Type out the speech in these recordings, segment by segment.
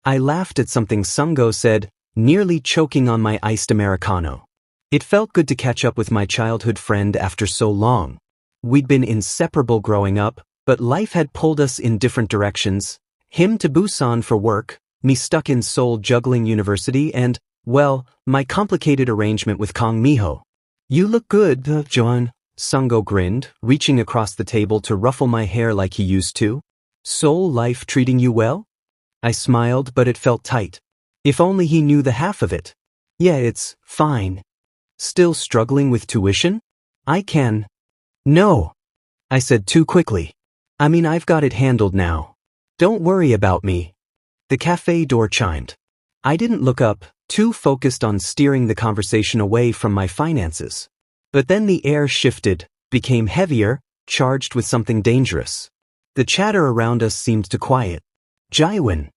I laughed at something Sungo said, nearly choking on my iced Americano. It felt good to catch up with my childhood friend after so long. We'd been inseparable growing up, but life had pulled us in different directions. Him to Busan for work, me stuck in Seoul juggling university, and, well, my complicated arrangement with Kang Minho. You look good, Jiwon, Sungo grinned, reaching across the table to ruffle my hair like he used to. Seoul life treating you well? I smiled, but it felt tight. If only he knew the half of it. Yeah, it's fine. Still struggling with tuition? I can. No, I said too quickly. I mean, I've got it handled now. Don't worry about me. The cafe door chimed. I didn't look up, too focused on steering the conversation away from my finances. But then the air shifted, became heavier, charged with something dangerous. The chatter around us seemed to quiet. Jiwon.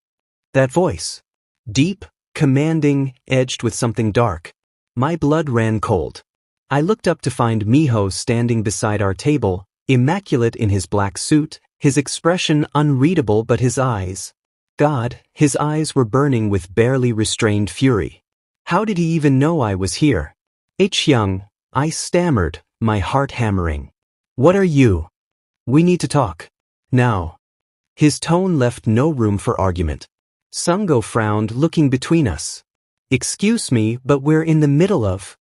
That voice. Deep, commanding, edged with something dark. My blood ran cold. I looked up to find Minho standing beside our table, immaculate in his black suit, his expression unreadable but his eyes. God, his eyes were burning with barely restrained fury. How did he even know I was here? Hyung, I stammered, my heart hammering. What are you? We need to talk. Now. His tone left no room for argument. Sungo frowned, looking between us. Excuse me, but we're in the middle of...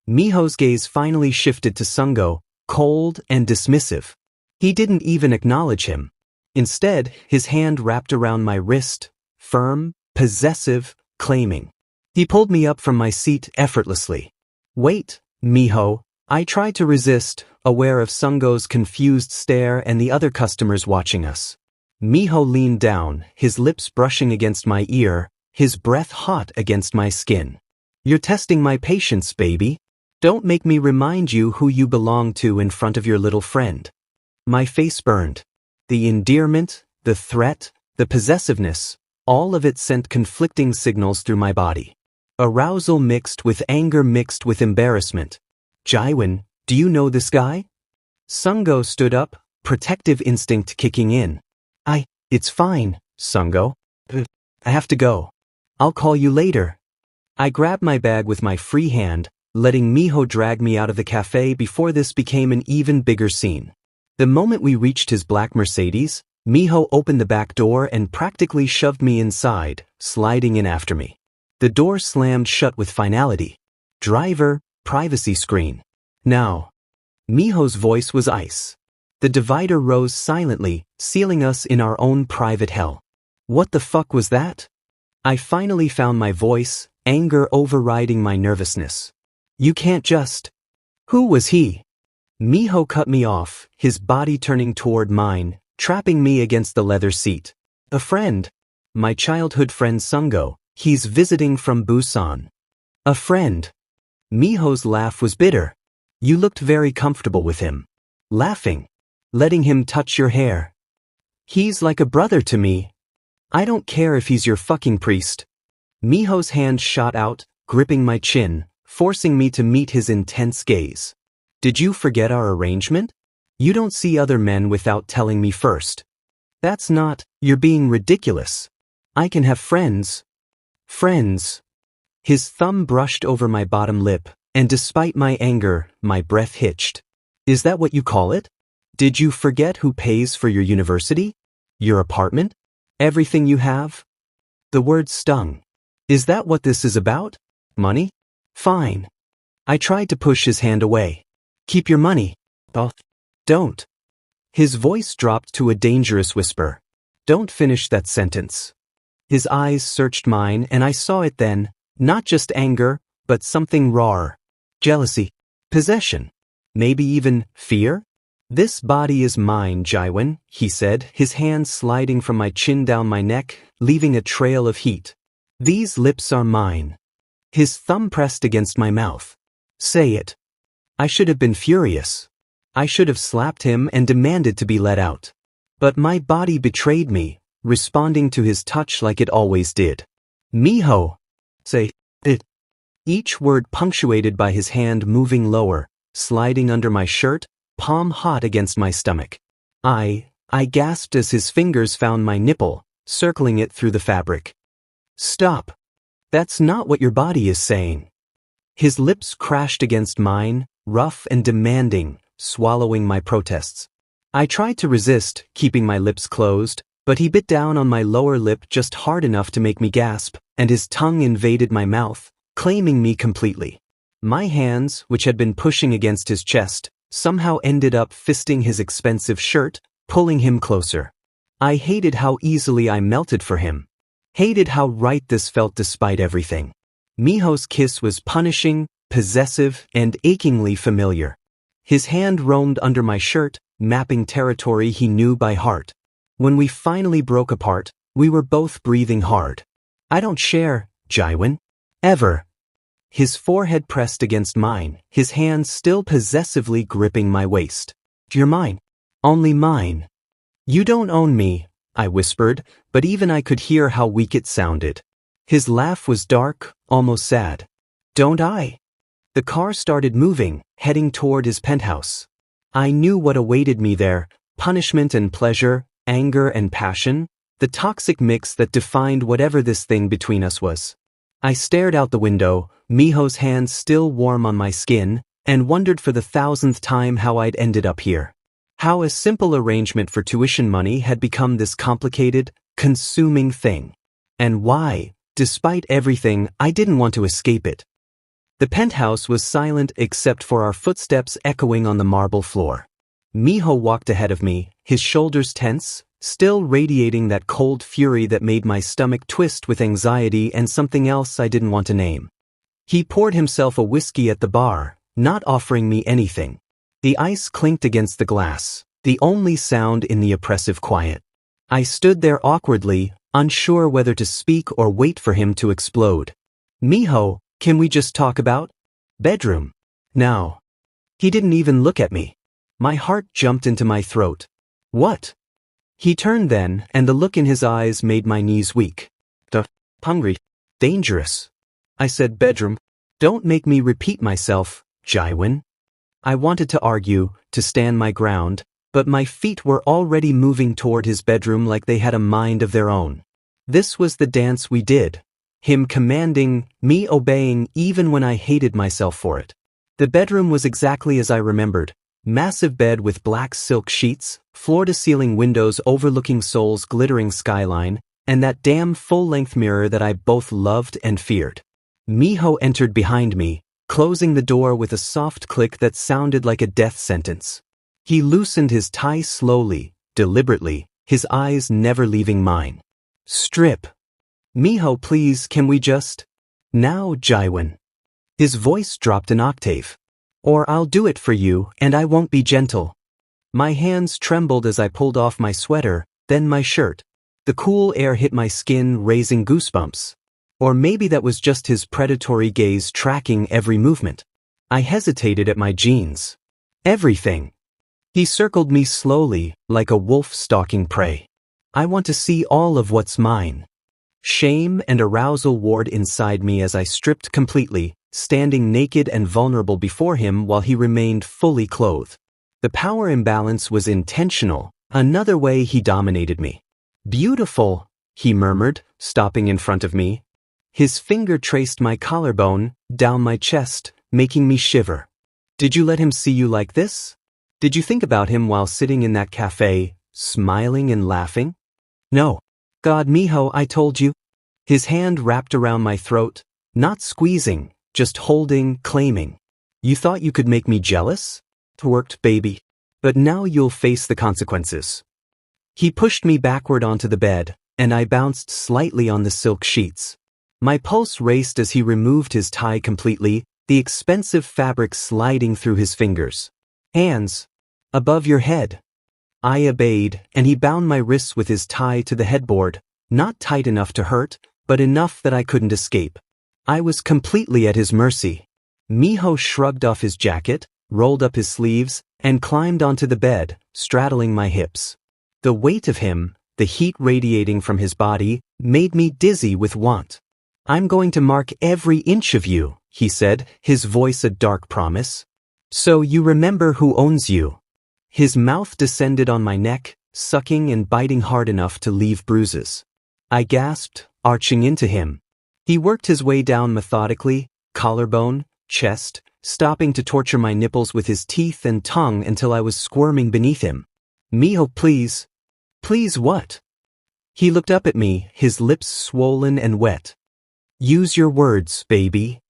Miho's gaze finally shifted to Sungo, cold and dismissive. He didn't even acknowledge him. Instead, his hand wrapped around my wrist, firm, possessive, claiming. He pulled me up from my seat effortlessly. Wait, Minho. I tried to resist, aware of Sungo's confused stare and the other customers watching us. Minho leaned down, his lips brushing against my ear, his breath hot against my skin. You're testing my patience, baby. Don't make me remind you who you belong to in front of your little friend. My face burned. The endearment, the threat, the possessiveness, all of it sent conflicting signals through my body. Arousal mixed with anger mixed with embarrassment. Jiwon, do you know this guy? Sungo stood up, protective instinct kicking in. It's fine, Sungo. I have to go. I'll call you later. I grabbed my bag with my free hand, letting Minho drag me out of the cafe before this became an even bigger scene. The moment we reached his black Mercedes, Minho opened the back door and practically shoved me inside, sliding in after me. The door slammed shut with finality. Driver, privacy screen. Now. Minho's voice was ice. The divider rose silently, sealing us in our own private hell. What the fuck was that? I finally found my voice, anger overriding my nervousness. You can't just... Who was he? Minho cut me off, his body turning toward mine, trapping me against the leather seat. A friend. My childhood friend Sungo. He's visiting from Busan. A friend. Minho's laugh was bitter. You looked very comfortable with him. Laughing. Letting him touch your hair. He's like a brother to me. I don't care if he's your fucking priest. Minho's hand shot out, gripping my chin, forcing me to meet his intense gaze. Did you forget our arrangement? You don't see other men without telling me first. That's not, you're being ridiculous. I can have friends. Friends. His thumb brushed over my bottom lip, and despite my anger, my breath hitched. Is that what you call it? Did you forget who pays for your university? Your apartment? Everything you have? The word stung. Is that what this is about? Money? Fine. I tried to push his hand away. Keep your money. Don't. His voice dropped to a dangerous whisper. Don't finish that sentence. His eyes searched mine and I saw it then, not just anger, but something raw. Jealousy. Possession. Maybe even fear? This body is mine, Jiwon, he said, his hand sliding from my chin down my neck, leaving a trail of heat. These lips are mine. His thumb pressed against my mouth. Say it. I should have been furious. I should have slapped him and demanded to be let out. But my body betrayed me, responding to his touch like it always did. Minho. Say it. Each word punctuated by his hand moving lower, sliding under my shirt, palm hot against my stomach. I gasped as his fingers found my nipple, circling it through the fabric. Stop. That's not what your body is saying. His lips crashed against mine, rough and demanding, swallowing my protests. I tried to resist, keeping my lips closed, but he bit down on my lower lip just hard enough to make me gasp, and his tongue invaded my mouth, claiming me completely. My hands, which had been pushing against his chest, somehow ended up fisting his expensive shirt, pulling him closer. I hated how easily I melted for him. Hated how right this felt despite everything. Miho's kiss was punishing, possessive, and achingly familiar. His hand roamed under my shirt, mapping territory he knew by heart. When we finally broke apart, we were both breathing hard. I don't share, Jiwon. Ever. His forehead pressed against mine, his hands still possessively gripping my waist. You're mine. Only mine. You don't own me, I whispered, but even I could hear how weak it sounded. His laugh was dark, almost sad. Don't I? The car started moving, heading toward his penthouse. I knew what awaited me there, punishment and pleasure, anger and passion, the toxic mix that defined whatever this thing between us was. I stared out the window, Miho's hands still warm on my skin, and wondered for the 1000th time how I'd ended up here. How a simple arrangement for tuition money had become this complicated, consuming thing. And why, despite everything, I didn't want to escape it. The penthouse was silent except for our footsteps echoing on the marble floor. Miho walked ahead of me, his shoulders tense, still radiating that cold fury that made my stomach twist with anxiety and something else I didn't want to name. He poured himself a whiskey at the bar, not offering me anything. The ice clinked against the glass, the only sound in the oppressive quiet. I stood there awkwardly, unsure whether to speak or wait for him to explode. Miho, can we just talk about bedroom? No. He didn't even look at me. My heart jumped into my throat. What? He turned then, and the look in his eyes made my knees weak. Hungry. Dangerous. I said bedroom. Don't make me repeat myself, Jiwon. I wanted to argue, to stand my ground, but my feet were already moving toward his bedroom like they had a mind of their own. This was the dance we did. Him commanding, me obeying even when I hated myself for it. The bedroom was exactly as I remembered. Massive bed with black silk sheets, floor-to-ceiling windows overlooking Seoul's glittering skyline, and that damn full-length mirror that I both loved and feared. Miho entered behind me, closing the door with a soft click that sounded like a death sentence. He loosened his tie slowly, deliberately, his eyes never leaving mine. Strip. Miho, please, can we just? Now, Jiwon. His voice dropped an octave. Or I'll do it for you, and I won't be gentle. My hands trembled as I pulled off my sweater, then my shirt. The cool air hit my skin, raising goosebumps. Or maybe that was just his predatory gaze tracking every movement. I hesitated at my jeans. Everything. He circled me slowly, like a wolf stalking prey. I want to see all of what's mine. Shame and arousal warred inside me as I stripped completely, standing naked and vulnerable before him while he remained fully clothed. The power imbalance was intentional, another way he dominated me. Beautiful, he murmured, stopping in front of me. His finger traced my collarbone, down my chest, making me shiver. Did you let him see you like this? Did you think about him while sitting in that cafe, smiling and laughing? No. God, Miho, I told you. His hand wrapped around my throat, not squeezing, just holding, claiming. You thought you could make me jealous? Worked, baby. But now you'll face the consequences. He pushed me backward onto the bed, and I bounced slightly on the silk sheets. My pulse raced as he removed his tie completely, the expensive fabric sliding through his fingers. Hands. Above your head. I obeyed, and he bound my wrists with his tie to the headboard, not tight enough to hurt, but enough that I couldn't escape. I was completely at his mercy. Miho shrugged off his jacket, rolled up his sleeves, and climbed onto the bed, straddling my hips. The weight of him, the heat radiating from his body, made me dizzy with want. I'm going to mark every inch of you, he said, his voice a dark promise. So you remember who owns you. His mouth descended on my neck, sucking and biting hard enough to leave bruises. I gasped, arching into him. He worked his way down methodically, collarbone, chest, stopping to torture my nipples with his teeth and tongue until I was squirming beneath him. Miho, please. Please what? He looked up at me, his lips swollen and wet. Use your words, baby.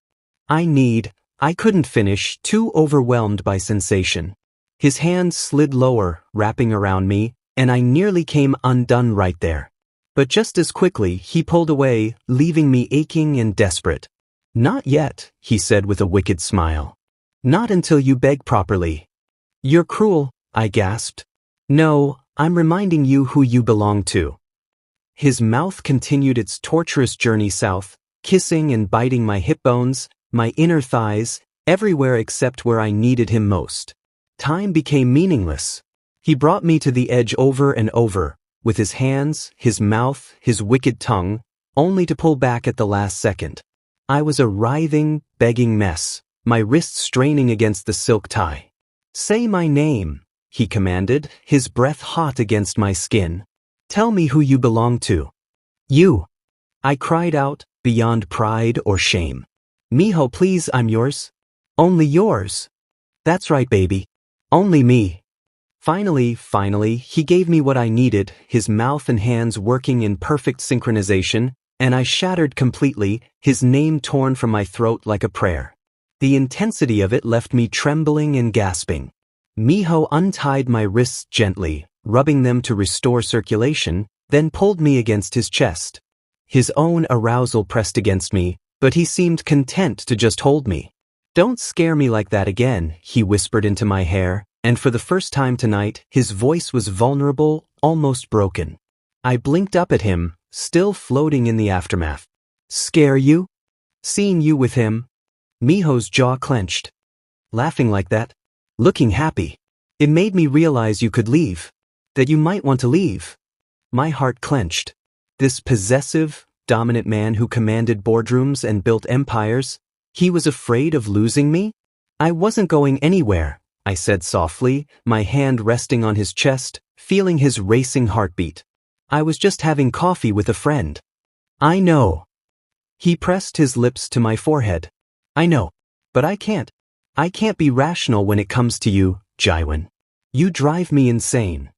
I couldn't finish, too overwhelmed by sensation. His hand slid lower, wrapping around me, and I nearly came undone right there. But just as quickly, he pulled away, leaving me aching and desperate. Not yet, he said with a wicked smile. Not until you beg properly. You're cruel, I gasped. No, I'm reminding you who you belong to. His mouth continued its torturous journey south, kissing and biting my hip bones, my inner thighs, everywhere except where I needed him most. Time became meaningless. He brought me to the edge over and over, with his hands, his mouth, his wicked tongue, only to pull back at the last second. I was a writhing, begging mess, my wrists straining against the silk tie. Say my name, he commanded, his breath hot against my skin. Tell me who you belong to. You. I cried out, beyond pride or shame. Miho, please, I'm yours. Only yours. That's right, baby. Only me. Finally, he gave me what I needed, his mouth and hands working in perfect synchronization, and I shattered completely, his name torn from my throat like a prayer. The intensity of it left me trembling and gasping. Miho untied my wrists gently, rubbing them to restore circulation, then pulled me against his chest. His own arousal pressed against me, but he seemed content to just hold me. Don't scare me like that again, he whispered into my hair, and for the first time tonight, his voice was vulnerable, almost broken. I blinked up at him, still floating in the aftermath. Scare you? Seeing you with him? Miho's jaw clenched. Laughing like that? Looking happy. It made me realize you could leave. That you might want to leave. My heart clenched. This possessive, dominant man who commanded boardrooms and built empires, he was afraid of losing me? I wasn't going anywhere, I said softly, my hand resting on his chest, feeling his racing heartbeat. I was just having coffee with a friend. I know. He pressed his lips to my forehead. I know. But I can't. I can't be rational when it comes to you, Jiwon. You drive me insane.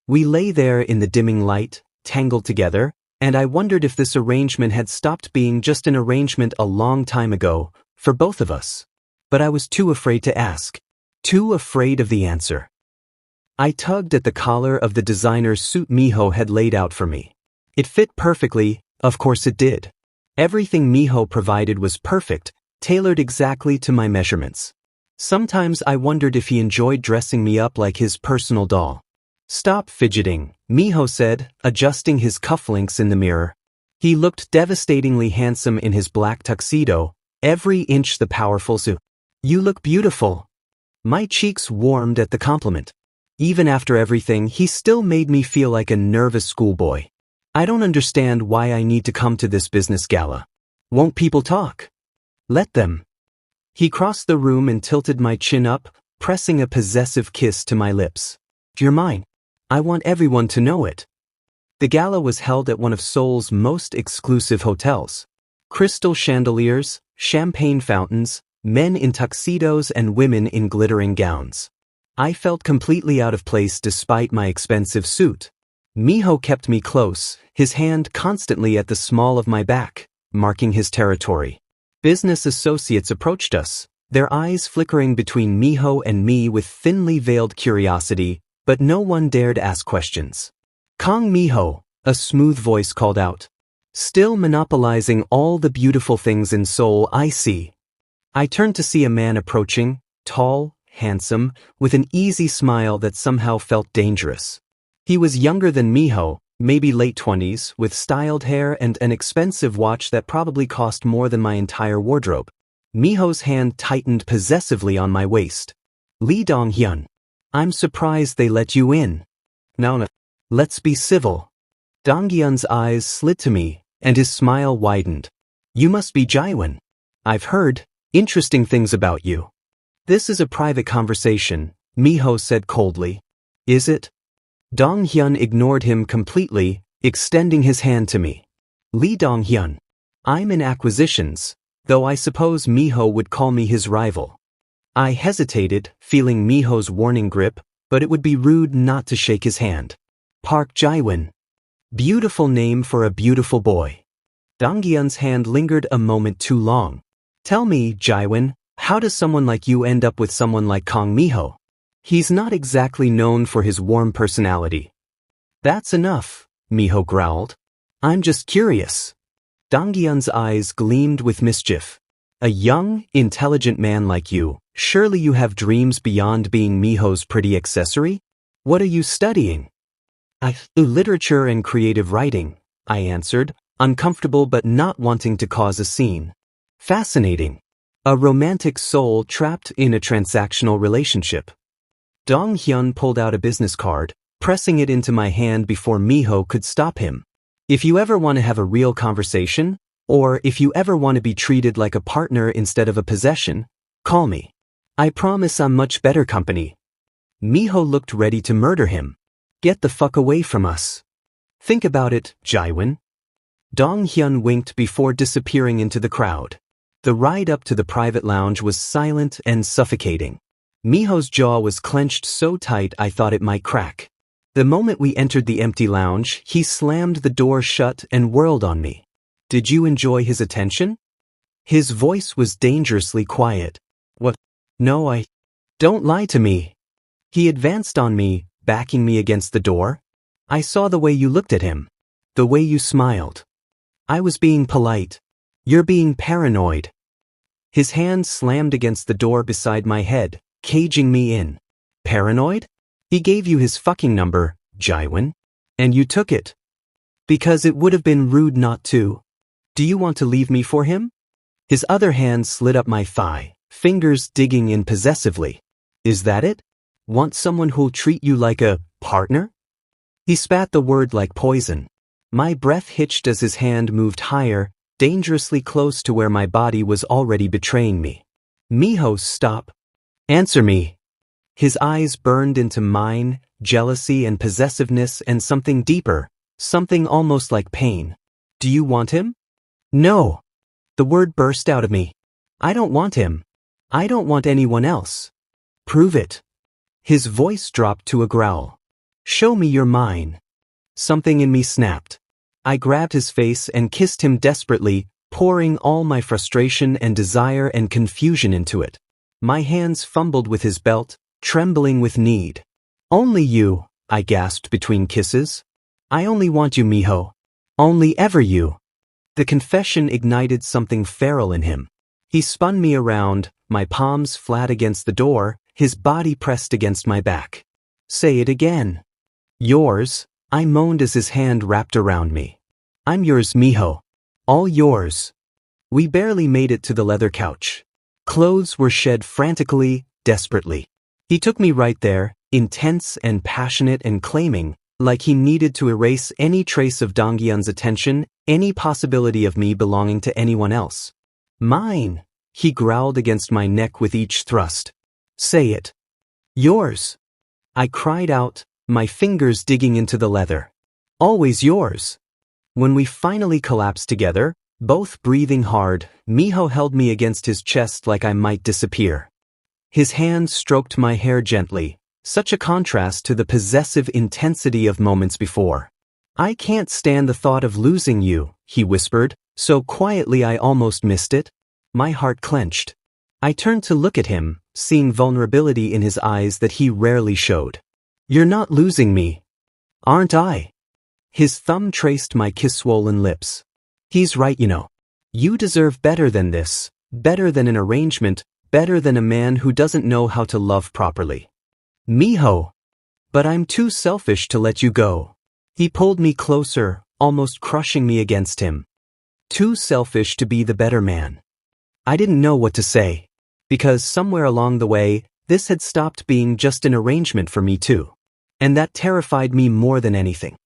We lay there in the dimming light, tangled together, and I wondered if this arrangement had stopped being just an arrangement a long time ago, for both of us. But I was too afraid to ask. Too afraid of the answer. I tugged at the collar of the designer suit Miho had laid out for me. It fit perfectly, of course it did. Everything Miho provided was perfect, tailored exactly to my measurements. Sometimes I wondered if he enjoyed dressing me up like his personal doll. Stop fidgeting, Miho said, adjusting his cufflinks in the mirror. He looked devastatingly handsome in his black tuxedo, every inch the powerful suit. You look beautiful. My cheeks warmed at the compliment. Even after everything, he still made me feel like a nervous schoolboy. I don't understand why I need to come to this business gala. Won't people talk? Let them. He crossed the room and tilted my chin up, pressing a possessive kiss to my lips. You're mine. I want everyone to know it. The gala was held at one of Seoul's most exclusive hotels. Crystal chandeliers, champagne fountains, men in tuxedos and women in glittering gowns. I felt completely out of place despite my expensive suit. Miho kept me close, his hand constantly at the small of my back, marking his territory. Business associates approached us, their eyes flickering between Miho and me with thinly veiled curiosity, but no one dared ask questions. Kang Minho, a smooth voice called out. Still monopolizing all the beautiful things in Seoul, I see. I turned to see a man approaching, tall, handsome, with an easy smile that somehow felt dangerous. He was younger than Miho, maybe late 20s, with styled hair and an expensive watch that probably cost more than my entire wardrobe. Miho's hand tightened possessively on my waist. Lee Dong-hyun. I'm surprised they let you in. No, let's be civil. Dong-hyun's eyes slid to me, and his smile widened. You must be Jiwon. I've heard interesting things about you. This is a private conversation, Miho said coldly. Is it? Dong-hyun ignored him completely, extending his hand to me. Lee Dong-hyun. I'm in acquisitions, though I suppose Minho would call me his rival. I hesitated, feeling Minho's warning grip, but it would be rude not to shake his hand. Park Jiwon. Beautiful name for a beautiful boy. Dong-hyun's hand lingered a moment too long. Tell me, Jiwon, how does someone like you end up with someone like Kang Minho? He's not exactly known for his warm personality. That's enough, Minho growled. I'm just curious. Dong-hyun's eyes gleamed with mischief. A young, intelligent man like you, surely you have dreams beyond being Minho's pretty accessory? What are you studying? Literature and creative writing, I answered, uncomfortable but not wanting to cause a scene. Fascinating. A romantic soul trapped in a transactional relationship. Dong-hyun pulled out a business card, pressing it into my hand before Minho could stop him. If you ever want to have a real conversation, or if you ever want to be treated like a partner instead of a possession, call me. I promise I'm much better company. Minho looked ready to murder him. Get the fuck away from us. Think about it, Jiwon. Dong-hyun winked before disappearing into the crowd. The ride up to the private lounge was silent and suffocating. Minho's jaw was clenched so tight I thought it might crack. The moment we entered the empty lounge, he slammed the door shut and whirled on me. Did you enjoy his attention? His voice was dangerously quiet. What? No, I... Don't lie to me. He advanced on me, backing me against the door. I saw the way you looked at him. The way you smiled. I was being polite. You're being paranoid. His hand slammed against the door beside my head, caging me in. Paranoid? He gave you his fucking number, Jiwon. And you took it. Because it would have been rude not to. Do you want to leave me for him? His other hand slid up my thigh, fingers digging in possessively. Is that it? Want someone who'll treat you like a partner? He spat the word like poison. My breath hitched as his hand moved higher, dangerously close to where my body was already betraying me. Minho, stop. Answer me. His eyes burned into mine, jealousy and possessiveness and something deeper, something almost like pain. Do you want him? No. The word burst out of me. I don't want him. I don't want anyone else. Prove it. His voice dropped to a growl. Show me you're mine. Something in me snapped. I grabbed his face and kissed him desperately, pouring all my frustration and desire and confusion into it. My hands fumbled with his belt, trembling with need. Only you, I gasped between kisses. I only want you, Minho. Only ever you. The confession ignited something feral in him. He spun me around, my palms flat against the door, his body pressed against my back. Say it again. Yours, I moaned as his hand wrapped around me. I'm yours, Minho. All yours. We barely made it to the leather couch. Clothes were shed frantically, desperately. He took me right there, intense and passionate and claiming, like he needed to erase any trace of Dong-hyun's attention, any possibility of me belonging to anyone else. Mine, he growled against my neck with each thrust. Say it. Yours. I cried out, my fingers digging into the leather. Always yours. When we finally collapsed together, both breathing hard, Minho held me against his chest like I might disappear. His hand stroked my hair gently, such a contrast to the possessive intensity of moments before. I can't stand the thought of losing you, he whispered, so quietly I almost missed it. My heart clenched. I turned to look at him, seeing vulnerability in his eyes that he rarely showed. You're not losing me. Aren't I? His thumb traced my kiss-swollen lips. He's right, you know. You deserve better than this, better than an arrangement, better than a man who doesn't know how to love properly. Minho. But I'm too selfish to let you go. He pulled me closer, almost crushing me against him. Too selfish to be the better man. I didn't know what to say, because somewhere along the way, this had stopped being just an arrangement for me too. And that terrified me more than anything.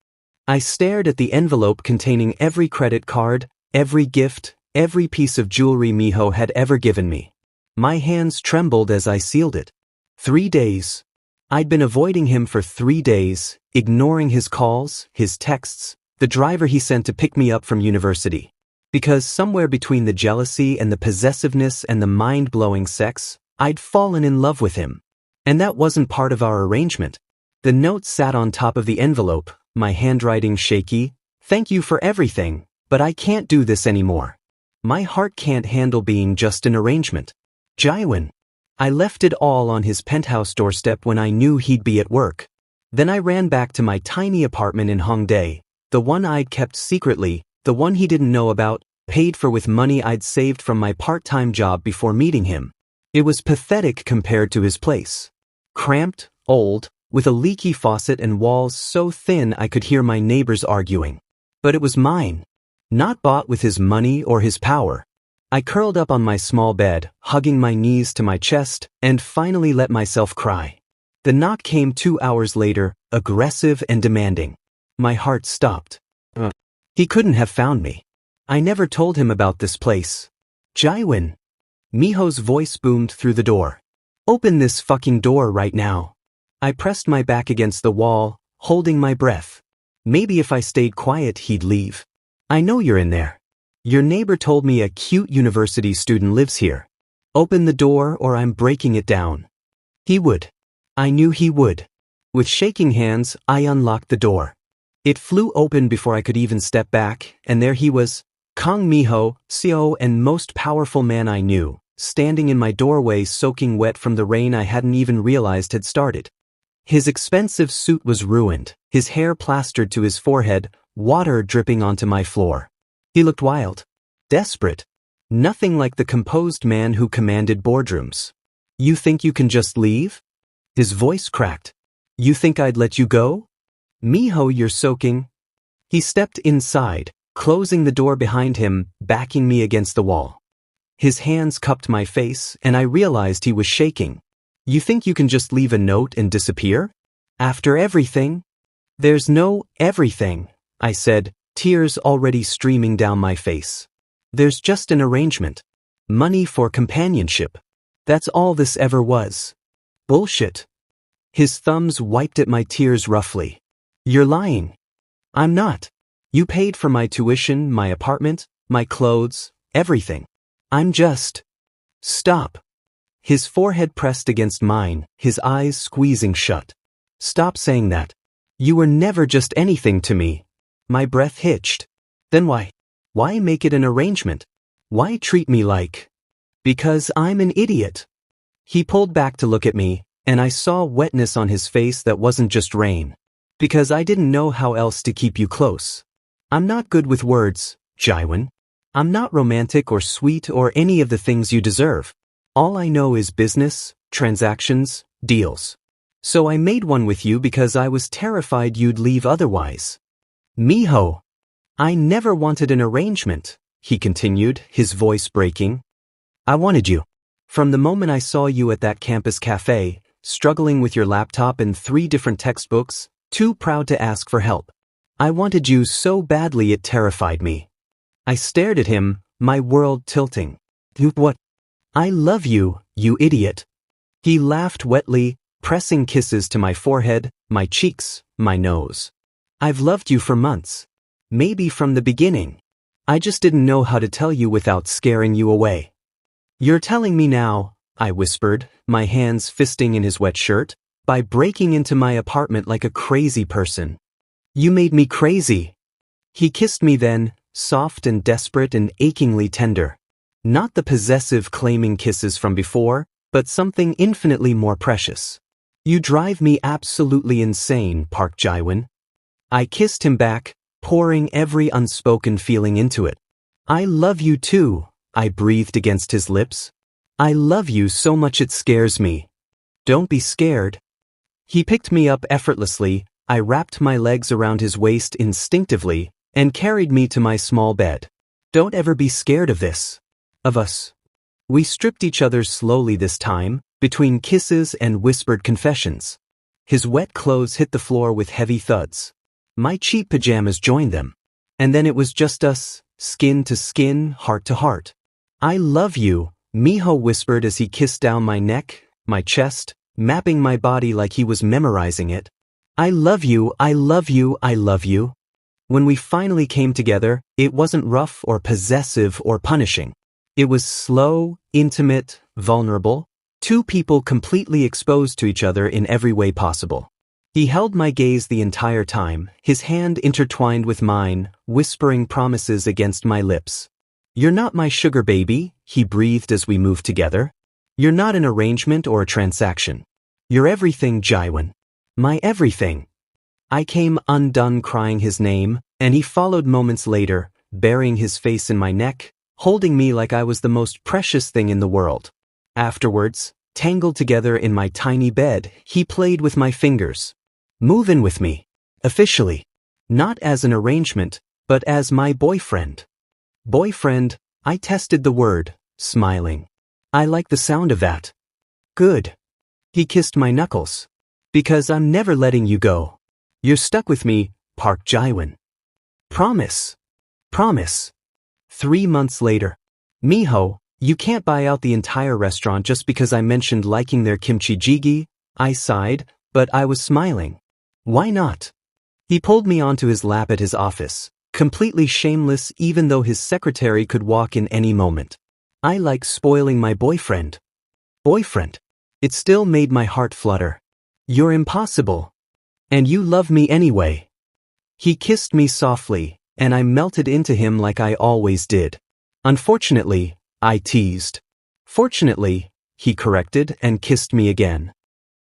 I stared at the envelope containing every credit card, every gift, every piece of jewelry Minho had ever given me. My hands trembled as I sealed it. 3 days. I'd been avoiding him for 3 days, ignoring his calls, his texts, The driver he sent to pick me up from university. Because somewhere between the jealousy and the possessiveness and the mind-blowing sex, I'd fallen in love with him. And that wasn't part of our arrangement. The note sat on top of the envelope, my handwriting shaky. Thank you for everything, but I can't do this anymore. My heart can't handle being just an arrangement. Jiwon. I left it all on his penthouse doorstep when I knew he'd be at work. Then I ran back to my tiny apartment in Hongdae, the one I'd kept secretly, the one he didn't know about, paid for with money I'd saved from my part-time job before meeting him. It was pathetic compared to his place. Cramped, old, with a leaky faucet and walls so thin I could hear my neighbors arguing. But it was mine. Not bought with his money or his power. I curled up on my small bed, hugging my knees to my chest, and finally let myself cry. The knock came 2 hours later, aggressive and demanding. My heart stopped. He couldn't have found me. I never told him about this place. Jiwon. Miho's voice boomed through the door. Open this fucking door right now. I pressed my back against the wall, holding my breath. Maybe if I stayed quiet, he'd leave. I know you're in there. Your neighbor told me a cute university student lives here. Open the door or I'm breaking it down. He would. I knew he would. With shaking hands, I unlocked the door. It flew open before I could even step back, and there he was, Kang Minho, CEO and most powerful man I knew, standing in my doorway soaking wet from the rain I hadn't even realized had started. His expensive suit was ruined, his hair plastered to his forehead, water dripping onto my floor. He looked wild, desperate. Nothing like the composed man who commanded boardrooms. You think you can just leave? His voice cracked. You think I'd let you go? Minho, you're soaking. He stepped inside, closing the door behind him, backing me against the wall. His hands cupped my face, and I realized he was shaking. You think you can just leave a note and disappear? After everything? There's no everything, I said, tears already streaming down my face. There's just an arrangement. Money for companionship. That's all this ever was. Bullshit. His thumbs wiped at my tears roughly. You're lying. I'm not. You paid for my tuition, my apartment, my clothes, everything. I'm just... Stop. His forehead pressed against mine, his eyes squeezing shut. Stop saying that. You were never just anything to me. My breath hitched. Then why? Why make it an arrangement? Why treat me like... Because I'm an idiot. He pulled back to look at me, and I saw wetness on his face that wasn't just rain. Because I didn't know how else to keep you close. I'm not good with words, Jiwon. I'm not romantic or sweet or any of the things you deserve. All I know is business, transactions, deals. So I made one with you because I was terrified you'd leave otherwise. Minho. I never wanted an arrangement, he continued, his voice breaking. I wanted you. From the moment I saw you at that campus cafe, struggling with your laptop and 3 different textbooks, too proud to ask for help. I wanted you so badly it terrified me. I stared at him, my world tilting. What? I love you, you idiot. He laughed wetly, pressing kisses to my forehead, my cheeks, my nose. I've loved you for months. Maybe from the beginning. I just didn't know how to tell you without scaring you away. You're telling me now, I whispered, my hands fisting in his wet shirt, by breaking into my apartment like a crazy person. You made me crazy. He kissed me then, soft and desperate and achingly tender. Not the possessive claiming kisses from before, but something infinitely more precious. You drive me absolutely insane, Park Jiwon. I kissed him back, pouring every unspoken feeling into it. I love you too, I breathed against his lips. I love you so much it scares me. Don't be scared. He picked me up effortlessly, I wrapped my legs around his waist instinctively, and carried me to my small bed. Don't ever be scared of this. Of us. We stripped each other slowly this time, between kisses and whispered confessions. His wet clothes hit the floor with heavy thuds. My cheap pajamas joined them. And then it was just us, skin to skin, heart to heart. I love you, Minho whispered as he kissed down my neck, my chest, mapping my body like he was memorizing it. I love you, I love you, I love you. When we finally came together, it wasn't rough or possessive or punishing. It was slow, intimate, vulnerable, two people completely exposed to each other in every way possible. He held my gaze the entire time, his hand intertwined with mine, whispering promises against my lips. "You're not my sugar baby," he breathed as we moved together. "You're not an arrangement or a transaction. You're everything, Jiwon. My everything." I came undone crying his name, and he followed moments later, burying his face in my neck, holding me like I was the most precious thing in the world. Afterwards, tangled together in my tiny bed, he played with my fingers. "Move in with me. Officially. Not as an arrangement, but as my boyfriend." Boyfriend, I tested the word, smiling. "I like the sound of that." "Good." He kissed my knuckles. "Because I'm never letting you go. You're stuck with me, Park Jiwon." "Promise." "Promise." 3 months later. "Minho, you can't buy out the entire restaurant just because I mentioned liking their kimchi jjigae." I sighed, but I was smiling. "Why not?" He pulled me onto his lap at his office, completely shameless even though his secretary could walk in any moment. I like spoiling my boyfriend. Boyfriend. It still made my heart flutter. "You're impossible. And you love me anyway." He kissed me softly, and I melted into him like I always did. "Unfortunately," I teased. "Fortunately," he corrected and kissed me again.